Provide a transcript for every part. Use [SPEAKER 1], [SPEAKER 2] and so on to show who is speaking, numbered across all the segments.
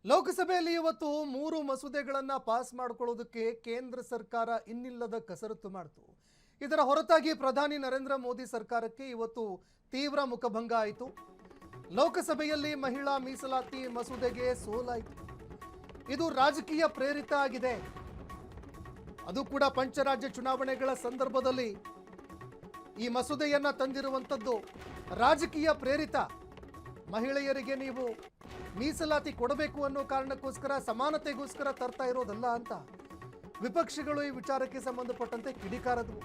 [SPEAKER 1] ಲೋಕಸಭೆಯಲ್ಲಿ ಇವತ್ತು 3 ಮಸೂದೆಗಳನ್ನು ಪಾಸ್ ಮಾಡಿಕೊಳ್ಳೋದಕ್ಕೆ ಕೇಂದ್ರ ಸರ್ಕಾರ ಇನ್ನಿಲ್ಲದ ಕಸರತ್ತು ಮಾಡಿತು. ಇದರ ಹೊರತಾಗಿ ಪ್ರಧಾನಿ ನರೇಂದ್ರ ಮೋದಿ ಸರ್ಕಾರಕ್ಕೆ ಇವತ್ತು ತೀವ್ರ ಮುಖಭಂಗ ಆಯಿತು. ಲೋಕಸಭೆಯಲ್ಲಿ ಮಹಿಳಾ ಮೀಸಲಾತಿ ಮಸೂದೆಗೆ ಸೋಲಾಯಿತು. ಇದು ರಾಜಕೀಯ ಪ್ರೇರಿತ ಆಗಿದೆ. ಅದು ಕೂಡ ಪಂಚರಾಜ್ಯ ಚುನಾವಣೆಗಳ ಸಂದರ್ಭದಲ್ಲಿ ಈ ಮಸೂದೆಯನ್ನ ತಂದಿರುವಂತದ್ದು ರಾಜಕೀಯ ಪ್ರೇರಿತ. ಮಹಿಳೆಯರಿಗೆ ನೀವು ಮೀಸಲಾತಿ ಕೊಡಬೇಕು ಅನ್ನೋ ಕಾರಣಕ್ಕೋಸ್ಕರ, ಸಮಾನತೆಗೋಸ್ಕರ ತರ್ತಾ ಇರೋದಲ್ಲ ಅಂತ ವಿಪಕ್ಷಗಳು ಈ ವಿಚಾರಕ್ಕೆ ಸಂಬಂಧಪಟ್ಟಂತೆ ಕಿಡಿಕಾರದವು.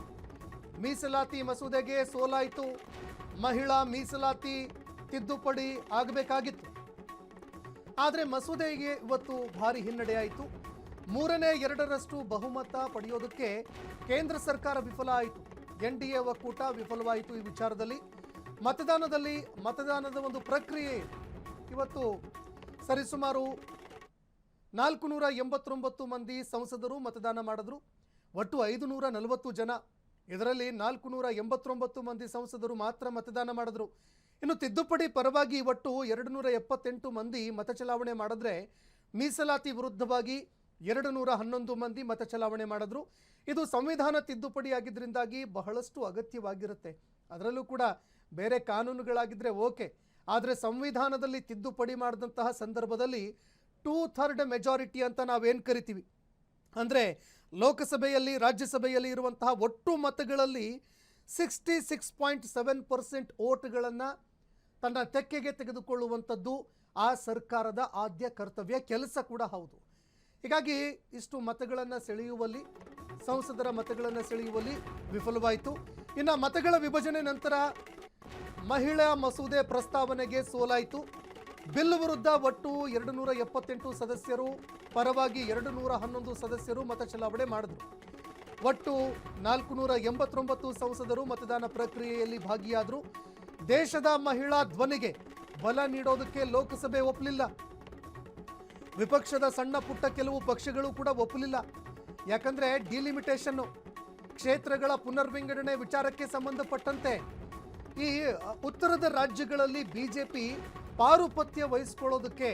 [SPEAKER 1] ಮೀಸಲಾತಿ ಮಸೂದೆಗೆ ಸೋಲಾಯಿತು. ಮಹಿಳಾ ಮೀಸಲಾತಿ ತಿದ್ದುಪಡಿ ಆಗಬೇಕಾಗಿತ್ತು. ಆದರೆ ಮಸೂದೆಗೆ ಇವತ್ತು ಭಾರಿ ಹಿನ್ನಡೆ ಆಯಿತು. 3/2 ಬಹುಮತ ಪಡೆಯೋದಕ್ಕೆ ಕೇಂದ್ರ ಸರ್ಕಾರ ವಿಫಲ ಆಯಿತು. NDA ಒಕ್ಕೂಟ ವಿಫಲವಾಯಿತು. ಈ ವಿಚಾರದಲ್ಲಿ ಮತದಾನದ ಒಂದು ಪ್ರಕ್ರಿಯೆ ಇವತ್ತು ಸರಿಸುಮಾರು 489 ಮಂದಿ ಸಂಸದರು ಮತದಾನ ಮಾಡಿದ್ರು. ಒಟ್ಟು 540 ಜನ. ಇದರಲ್ಲಿ 489 ಮಂದಿ ಸಂಸದರು ಮಾತ್ರ ಮತದಾನ ಮಾಡಿದ್ರು. ಇನ್ನು ತಿದ್ದುಪಡಿ ಪರವಾಗಿ ಒಟ್ಟು 278 ಮಂದಿ ಮತ ಚಲಾವಣೆ ಮಾಡಿದ್ರೆ, ಮೀಸಲಾತಿ ವಿರುದ್ಧವಾಗಿ 211 ಮಂದಿ ಮತ ಚಲಾವಣೆ ಮಾಡಿದ್ರು. ಇದು ಸಂವಿಧಾನ ತಿದ್ದುಪಡಿ ಆಗಿದ್ದರಿಂದಾಗಿ ಬಹಳಷ್ಟು ಅಗತ್ಯವಾಗಿರುತ್ತೆ. ಅದರಲ್ಲೂ ಕೂಡ ಬೇರೆ ಕಾನೂನುಗಳಾಗಿದ್ದರೆ ಓಕೆ, ಆದರೆ ಸಂವಿಧಾನದಲ್ಲಿ ತಿದ್ದುಪಡಿ ಮಾಡಿದಂತಹ ಸಂದರ್ಭದಲ್ಲಿ 2/3 ಮೆಜಾರಿಟಿ ಅಂತ ನಾವೇನು ಕರಿತೀವಿ, ಅಂದರೆ ಲೋಕಸಭೆಯಲ್ಲಿ ರಾಜ್ಯಸಭೆಯಲ್ಲಿ ಇರುವಂತಹ ಒಟ್ಟು ಮತಗಳಲ್ಲಿ 66.7% ಓಟ್ಗಳನ್ನು ತನ್ನ ತೆಕ್ಕೆಗೆ ತೆಗೆದುಕೊಳ್ಳುವಂಥದ್ದು ಆ ಸರ್ಕಾರದ ಆದ್ಯ ಕರ್ತವ್ಯ, ಕೆಲಸ ಕೂಡ ಹೌದು. ಹೀಗಾಗಿ ಇಷ್ಟು ಮತಗಳನ್ನು ಸೆಳೆಯುವಲ್ಲಿ, ಸಂಸದರ ಮತಗಳನ್ನು ಸೆಳೆಯುವಲ್ಲಿ ವಿಫಲವಾಯಿತು. ಇನ್ನು ಮತಗಳ ವಿಭಜನೆ ನಂತರ ಮಹಿಳಾ ಮಸೂದೆ ಪ್ರಸ್ತಾವನೆಗೆ ಸೋಲಾಯಿತು. ಬಿಲ್ ವಿರುದ್ಧ ಒಟ್ಟು 278 ಸದಸ್ಯರು, ಪರವಾಗಿ 211 ಸದಸ್ಯರು ಮತ ಚಲಾವಣೆ ಮಾಡಿದರು. ಒಟ್ಟು 489 ಸಂಸದರು ಮತದಾನ ಪ್ರಕ್ರಿಯೆಯಲ್ಲಿ ಭಾಗಿಯಾದರು. ದೇಶದ ಮಹಿಳಾ ಧ್ವನಿಗೆ ಬಲ ನೀಡೋದಕ್ಕೆ ಲೋಕಸಭೆ ಒಪ್ಪಲಿಲ್ಲ. ವಿಪಕ್ಷದ ಸಣ್ಣ ಪುಟ್ಟ ಕೆಲವು ಪಕ್ಷಗಳು ಕೂಡ ಒಪ್ಪಲಿಲ್ಲ. ಯಾಕಂದ್ರೆ ಡಿಲಿಮಿಟೇಷನ್ನು, ಕ್ಷೇತ್ರಗಳ ಪುನರ್ವಿಂಗಡಣೆ ವಿಚಾರಕ್ಕೆ ಸಂಬಂಧಪಟ್ಟಂತೆ ಈ ಉತ್ತರದ ರಾಜ್ಯಗಳಲ್ಲಿ ಬಿಜೆಪಿ ಪಾರುಪತ್ಯ ವಹಿಸ್ಕೊಳ್ಳೋದಕ್ಕೆ,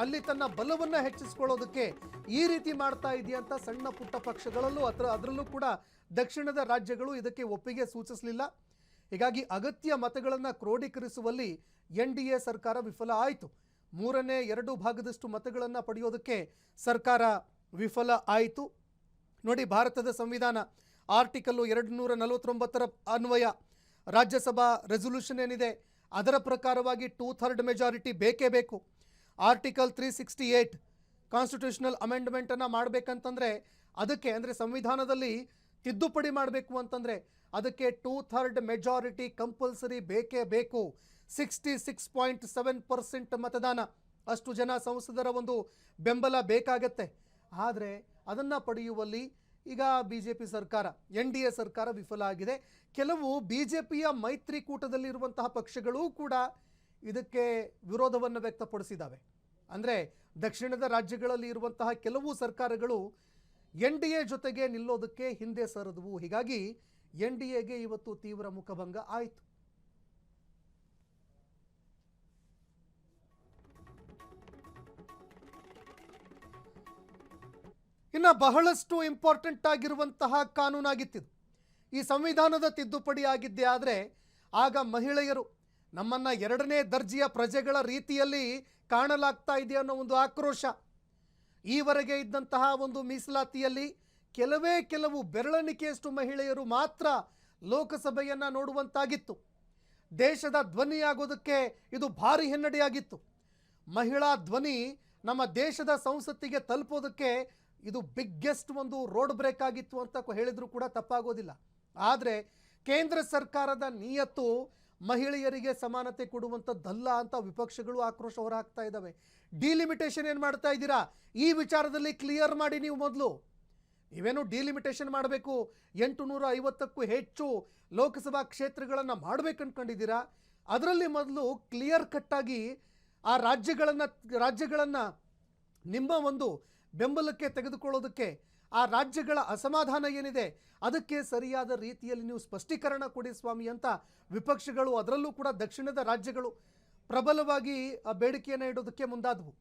[SPEAKER 1] ಅಲ್ಲಿ ತನ್ನ ಬಲವನ್ನು ಹೆಚ್ಚಿಸ್ಕೊಳ್ಳೋದಕ್ಕೆ ಈ ರೀತಿ ಮಾಡ್ತಾ ಇದೆಯಂತ ಸಣ್ಣ ಪುಟ್ಟ ಪಕ್ಷಗಳಲ್ಲೂ ಅದರಲ್ಲೂ ಕೂಡ ದಕ್ಷಿಣದ ರಾಜ್ಯಗಳು ಇದಕ್ಕೆ ಒಪ್ಪಿಗೆ ಸೂಚಿಸಲಿಲ್ಲ. ಹೀಗಾಗಿ ಅಗತ್ಯ ಮತಗಳನ್ನು ಕ್ರೋಢೀಕರಿಸುವಲ್ಲಿ NDA ಸರ್ಕಾರ ವಿಫಲ ಆಯಿತು. 3/2 ಮತಗಳನ್ನು ಪಡೆಯೋದಕ್ಕೆ ಸರ್ಕಾರ ವಿಫಲ ಆಯಿತು. ನೋಡಿ, ಭಾರತದ ಸಂವಿಧಾನ ಆರ್ಟಿಕಲ್ 249 ಅನ್ವಯ ರಾಜ್ಯಸಭಾ ರೆಸೊಲ್ಯೂಷನ್ ಏನಿದೆ ಅದರ ಪ್ರಕಾರವಾಗಿ 2/3 ಮೆಜಾರಿಟಿ ಬೇಕೇ ಬೇಕು. ಆರ್ಟಿಕಲ್ 368 ಕಾನ್ಸ್ಟಿಟ್ಯೂಷನಲ್ ಅಮೆಂಡ್ಮೆಂಟನ್ನು ಮಾಡಬೇಕಂತಂದರೆ ಅದಕ್ಕೆ, ಅಂದರೆ ಸಂವಿಧಾನದಲ್ಲಿ ತಿದ್ದುಪಡಿ ಮಾಡಬೇಕು ಅಂತಂದರೆ ಅದಕ್ಕೆ 2/3 ಮೆಜಾರಿಟಿ ಕಂಪಲ್ಸರಿ ಬೇಕೇ ಬೇಕು. 66.7% ಮತದಾನ, ಅಷ್ಟು ಜನ ಸಂಸದರ ಒಂದು ಬೆಂಬಲ ಬೇಕಾಗತ್ತೆ. ಆದರೆ ಅದನ್ನು ಪಡೆಯುವಲ್ಲಿ ಈಗ BJP ಸರ್ಕಾರ, NDA ಸರ್ಕಾರ ವಿಫಲ ಆಗಿದೆ. ಕೆಲವು BJPಯ ಮೈತ್ರಿಕೂಟದಲ್ಲಿರುವಂತಹ ಪಕ್ಷಗಳೂ ಕೂಡ ಇದಕ್ಕೆ ವಿರೋಧವನ್ನು ವ್ಯಕ್ತಪಡಿಸಿದ್ದಾವೆ. ಅಂದರೆ ದಕ್ಷಿಣದ ರಾಜ್ಯಗಳಲ್ಲಿ ಇರುವಂತಹ ಕೆಲವು ಸರ್ಕಾರಗಳು NDA ಜೊತೆಗೆ ನಿಲ್ಲೋದಕ್ಕೆ ಹಿಂದೆ ಸರಿದವು. ಹೀಗಾಗಿ NDAಗೆ ಇವತ್ತು ತೀವ್ರ ಮುಖಭಂಗ ಆಯಿತು. ಇನ್ನು ಬಹಳಷ್ಟು ಇಂಪಾರ್ಟೆಂಟ್ ಆಗಿರುವಂತಹ ಕಾನೂನಾಗಿತ್ತಿದು. ಈ ಸಂವಿಧಾನದ ತಿದ್ದುಪಡಿ ಆಗಿದ್ದೇ ಆದರೆ ಆಗ ಮಹಿಳೆಯರು ನಮ್ಮನ್ನು 2ನೇ ದರ್ಜೆಯ ಪ್ರಜೆಗಳ ರೀತಿಯಲ್ಲಿ ಕಾಣಲಾಗ್ತಾ ಇದೆ ಅನ್ನೋ ಒಂದು ಆಕ್ರೋಶ, ಈವರೆಗೆ ಇದ್ದಂತಹ ಒಂದು ಮೀಸಲಾತಿಯಲ್ಲಿ ಕೆಲವು ಬೆರಳೆಣಿಕೆಯಷ್ಟು ಮಹಿಳೆಯರು ಮಾತ್ರ ಲೋಕಸಭೆಯನ್ನು ನೋಡುವಂತಾಗಿತ್ತು. ದೇಶದ ಧ್ವನಿಯಾಗೋದಕ್ಕೆ ಇದು ಭಾರಿ ಹಿನ್ನಡೆಯಾಗಿತ್ತು. ಮಹಿಳಾ ಧ್ವನಿ ನಮ್ಮ ದೇಶದ ಸಂಸತ್ತಿಗೆ ತಲುಪೋದಕ್ಕೆ ಇದು ಬಿಗ್ಗೆಸ್ಟ್ ಒಂದು ರೋಡ್ ಬ್ರೇಕ್ ಆಗಿತ್ತು ಅಂತ ಹೇಳಿದ್ರು ಕೂಡ ತಪ್ಪಾಗೋದಿಲ್ಲ. ಆದರೆ ಕೇಂದ್ರ ಸರ್ಕಾರದ ನಿಯತ್ತು ಮಹಿಳೆಯರಿಗೆ ಸಮಾನತೆ ಕೊಡುವಂಥದ್ದಲ್ಲ ಅಂತ ವಿಪಕ್ಷಗಳು ಆಕ್ರೋಶ ಹೊರಹಾಕ್ತಾ ಇದ್ದಾವೆ. ಡಿಲಿಮಿಟೇಷನ್ ಏನು ಮಾಡ್ತಾ ಇದ್ದೀರಾ, ಈ ವಿಚಾರದಲ್ಲಿ ಕ್ಲಿಯರ್ ಮಾಡಿ. ನೀವು ಮೊದಲು ನೀವೇನು ಡಿಲಿಮಿಟೇಷನ್ ಮಾಡಬೇಕು, 850ಕ್ಕೂ ಹೆಚ್ಚು ಲೋಕಸಭಾ ಕ್ಷೇತ್ರಗಳನ್ನು ಮಾಡಬೇಕು ಅಂದ್ಕೊಂಡಿದ್ದೀರಾ? ಅದರಲ್ಲಿ ಮೊದಲು ಕ್ಲಿಯರ್ ಕಟ್ಟಾಗಿ ಆ ರಾಜ್ಯಗಳನ್ನು ನಿಮ್ಮ ಒಂದು ಬೆಂಬಲಕ್ಕೆ ತೆಗೆದುಕೊಳ್ಳೋದಕ್ಕೆ, ಆ ರಾಜ್ಯಗಳ ಅಸಮಾಧಾನ ಏನಿದೆ ಅದಕ್ಕೆ ಸರಿಯಾದ ರೀತಿಯಲ್ಲಿ ನೀವು ಸ್ಪಷ್ಟೀಕರಣ ಕೊಡಿ ಸ್ವಾಮಿ ಅಂತ ವಿಪಕ್ಷಗಳು, ಅದರಲ್ಲೂ ಕೂಡ ದಕ್ಷಿಣದ ರಾಜ್ಯಗಳು ಪ್ರಬಲವಾಗಿ ಬೇಡಿಕೆಯನ್ನು ಇಡೋದಕ್ಕೆ ಮುಂದಾದವು.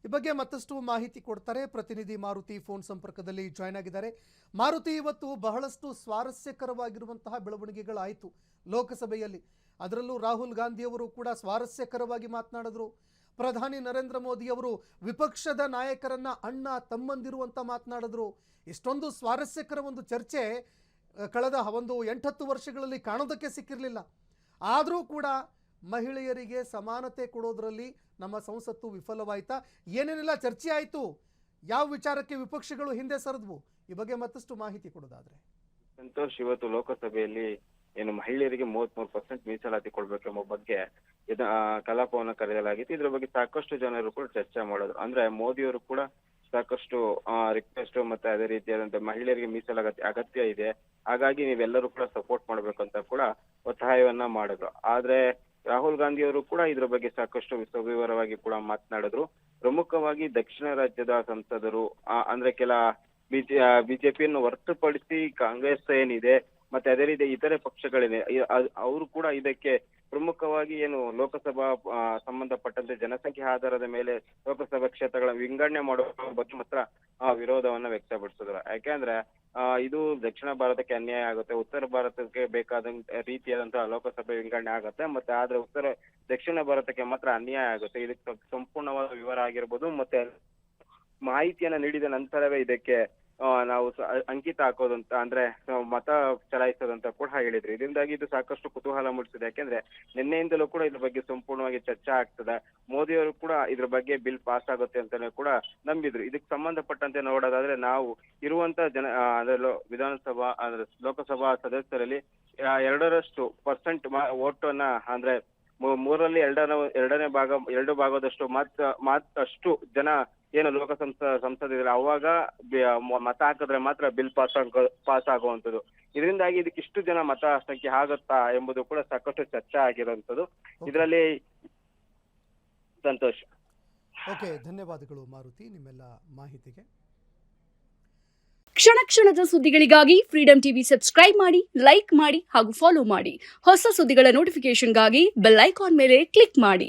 [SPEAKER 1] ಈ ಬಗ್ಗೆ ಮತ್ತಷ್ಟು ಮಾಹಿತಿ ಕೊಡ್ತಾರೆ ಪ್ರತಿನಿಧಿ ಮಾರುತಿ ಫೋನ್ ಸಂಪರ್ಕದಲ್ಲಿ ಜಾಯ್ನ್ ಆಗಿದ್ದಾರೆ. ಮಾರುತಿ, ಇವತ್ತು ಬಹಳಷ್ಟು ಸ್ವಾರಸ್ಯಕರವಾಗಿರುವಂತಹ ಬೆಳವಣಿಗೆಗಳಾಯಿತು ಲೋಕಸಭೆಯಲ್ಲಿ. ಅದರಲ್ಲೂ ರಾಹುಲ್ ಗಾಂಧಿಯವರು ಕೂಡ ಸ್ವಾರಸ್ಯಕರವಾಗಿ ಮಾತನಾಡಿದ್ರು. ಪ್ರಧಾನಿ ನರೇಂದ್ರ ಮೋದಿ ಅವರು ವಿಪಕ್ಷದ ನಾಯಕರನ್ನ ಅಣ್ಣ ತಮ್ಮಂದಿರು ಅಂತ ಮಾತನಾಡಿದ್ರು. ಇಷ್ಟೊಂದು ಸ್ವಾರಸ್ಯಕರ ಒಂದು ಚರ್ಚೆ ಕಳೆದ ಒಂದು 8-10 ವರ್ಷಗಳಲ್ಲಿ ಕಾಣೋದಕ್ಕೆ ಸಿಕ್ಕಿರಲಿಲ್ಲ. ಆದರೂ ಕೂಡ ಮಹಿಳೆಯರಿಗೆ ಸಮಾನತೆ ಕೊಡೋದ್ರಲ್ಲಿ ನಮ್ಮ ಸಂಸತ್ತು ವಿಫಲವಾಯ್ತಾ? ಏನೇನೆಲ್ಲ ಚರ್ಚೆ ಆಯಿತು? ಯಾವ ವಿಚಾರಕ್ಕೆ ವಿಪಕ್ಷಗಳು ಹಿಂದೆ ಸರಿದ್ವು? ಈ ಬಗ್ಗೆ ಮತ್ತಷ್ಟು ಮಾಹಿತಿ ಕೊಡೋದಾದ್ರೆ.
[SPEAKER 2] ಸಂತೋಷ್, ಇವತ್ತು ಲೋಕಸಭೆಯಲ್ಲಿ ಏನು ಮಹಿಳೆಯರಿಗೆ 33% ಮೀಸಲಾತಿ ಕೊಡ್ಬೇಕೆಂಬ ಬಗ್ಗೆ ಕಲಾಪವನ್ನು ಕರೆಯಲಾಗಿತ್ತು. ಇದ್ರ ಬಗ್ಗೆ ಸಾಕಷ್ಟು ಜನರು ಕೂಡ ಚರ್ಚೆ ಮಾಡೋದು. ಅಂದ್ರೆ ಮೋದಿಯವರು ಕೂಡ ಸಾಕಷ್ಟು ರಿಕ್ವೆಸ್ಟ್ ಮತ್ತೆ ಅದೇ ರೀತಿಯಾದಂತ ಮಹಿಳೆಯರಿಗೆ ಮೀಸಲಾತಿ ಅಗತ್ಯ ಇದೆ, ಹಾಗಾಗಿ ನೀವೆಲ್ಲರೂ ಕೂಡ ಸಪೋರ್ಟ್ ಮಾಡ್ಬೇಕಂತ ಕೂಡ ಒತ್ತಾಯವನ್ನ ಮಾಡಿದ್ರು. ಆದ್ರೆ ರಾಹುಲ್ ಗಾಂಧಿ ಅವರು ಕೂಡ ಇದ್ರ ಬಗ್ಗೆ ಸಾಕಷ್ಟು ಸವಿವರವಾಗಿ ಕೂಡ ಮಾತನಾಡಿದ್ರು. ಪ್ರಮುಖವಾಗಿ ದಕ್ಷಿಣ ರಾಜ್ಯದ ಸಂಸದರು ಅಂದ್ರೆ ಕೆಲ ಬಿಜೆಪಿಯನ್ನು ಹೊರತುಪಡಿಸಿ ಕಾಂಗ್ರೆಸ್ ಏನಿದೆ ಮತ್ತೆ ಅದೇ ರೀತಿ ಇತರೆ ಪಕ್ಷಗಳಿದೆ, ಅವರು ಕೂಡ ಇದಕ್ಕೆ ಪ್ರಮುಖವಾಗಿ ಏನು ಲೋಕಸಭಾ ಸಂಬಂಧಪಟ್ಟಂತೆ ಜನಸಂಖ್ಯೆ ಆಧಾರದ ಮೇಲೆ ಲೋಕಸಭಾ ಕ್ಷೇತ್ರಗಳ ವಿಂಗಡಣೆ ಮಾಡುವ ಬಗ್ಗೆ ಮಾತ್ರ ವಿರೋಧವನ್ನ ವ್ಯಕ್ತಪಡಿಸಿದ್ರು. ಯಾಕೆಂದ್ರೆ ಇದು ದಕ್ಷಿಣ ಭಾರತಕ್ಕೆ ಅನ್ಯಾಯ ಆಗುತ್ತೆ, ಉತ್ತರ ಭಾರತಕ್ಕೆ ಬೇಕಾದಂತ ರೀತಿಯಾದಂತಹ ಲೋಕಸಭೆ ವಿಂಗಡಣೆ ಆಗುತ್ತೆ, ಮತ್ತೆ ಆದ್ರೆ ದಕ್ಷಿಣ ಭಾರತಕ್ಕೆ ಮಾತ್ರ ಅನ್ಯಾಯ ಆಗುತ್ತೆ. ಇದಕ್ಕೆ ಸಂಪೂರ್ಣವಾದ ವಿವರ ಆಗಿರ್ಬೋದು ಮತ್ತೆ ಮಾಹಿತಿಯನ್ನ ನೀಡಿದ ನಂತರವೇ ಇದಕ್ಕೆ ನಾವು ಅಂಕಿತ ಹಾಕೋದಂತ ಅಂದ್ರೆ ಮತ ಚಲಾಯಿಸೋದಂತ ಕೂಡ ಹೇಳಿದ್ರು. ಇದರಿಂದಾಗಿ ಇದು ಸಾಕಷ್ಟು ಕುತೂಹಲ ಮೂಡಿಸಿದೆ. ಯಾಕೆಂದ್ರೆ ನಿನ್ನೆಯಿಂದಲೂ ಕೂಡ ಇದ್ರ ಬಗ್ಗೆ ಸಂಪೂರ್ಣವಾಗಿ ಚರ್ಚೆ ಆಗ್ತದೆ. ಮೋದಿಯವರು ಕೂಡ ಇದ್ರ ಬಗ್ಗೆ ಬಿಲ್ ಪಾಸ್ ಆಗುತ್ತೆ ಅಂತಾನೆ ಕೂಡ ನಂಬಿದ್ರು. ಇದಕ್ಕೆ ಸಂಬಂಧಪಟ್ಟಂತೆ ನೋಡೋದಾದ್ರೆ ನಾವು ಇರುವಂತ ಅಂದ್ರೆ ವಿಧಾನಸಭಾ ಅಂದ್ರೆ ಲೋಕಸಭಾ ಸದಸ್ಯರಲ್ಲಿ 2% ಓಟನ್ನ ಅಂದ್ರೆ 3ರಲ್ಲಿ 2 ಭಾಗದಷ್ಟು ಮತ್ತಷ್ಟು ಜನ ಏನು ಸಂಸದಿದ್ರೆ ಅವಾಗ ಮತ ಹಾಕಿದ್ರೆ ಮಾತ್ರ ಬಿಲ್ ಪಾಸ್ ಆಗುವಂಥದ್ದು. ಇದರಿಂದಾಗಿ ಇದಕ್ಕೆ ಇಷ್ಟು ಜನ ಮತ ಸಂಖ್ಯೆ ಆಗುತ್ತಾ ಎಂಬುದು ಕೂಡ ಸಾಕಷ್ಟು ಚರ್ಚೆ ಆಗಿರುವಂಥದ್ದು. ಇದರಲ್ಲಿ ಸಂತೋಷ್.
[SPEAKER 1] ಓಕೆ, ಧನ್ಯವಾದಗಳು ಮಾರುತಿ ನಿಮ್ಮೆಲ್ಲ ಮಾಹಿತಿಗೆ.
[SPEAKER 3] ಕ್ಷಣ ಕ್ಷಣದ ಸುದ್ದಿಗಳಿಗಾಗಿ ಫ್ರೀಡಂ ಟಿವಿ ಸಬ್ಸ್ಕ್ರೈಬ್ ಮಾಡಿ, ಲೈಕ್ ಮಾಡಿ ಹಾಗೂ ಫಾಲೋ ಮಾಡಿ. ಹೊಸ ಸುದ್ದಿಗಳ ನೋಟಿಫಿಕೇಶನ್ಗಾಗಿ ಬೆಲ್ ಐಕಾನ್ ಮೇಲೆ ಕ್ಲಿಕ್ ಮಾಡಿ.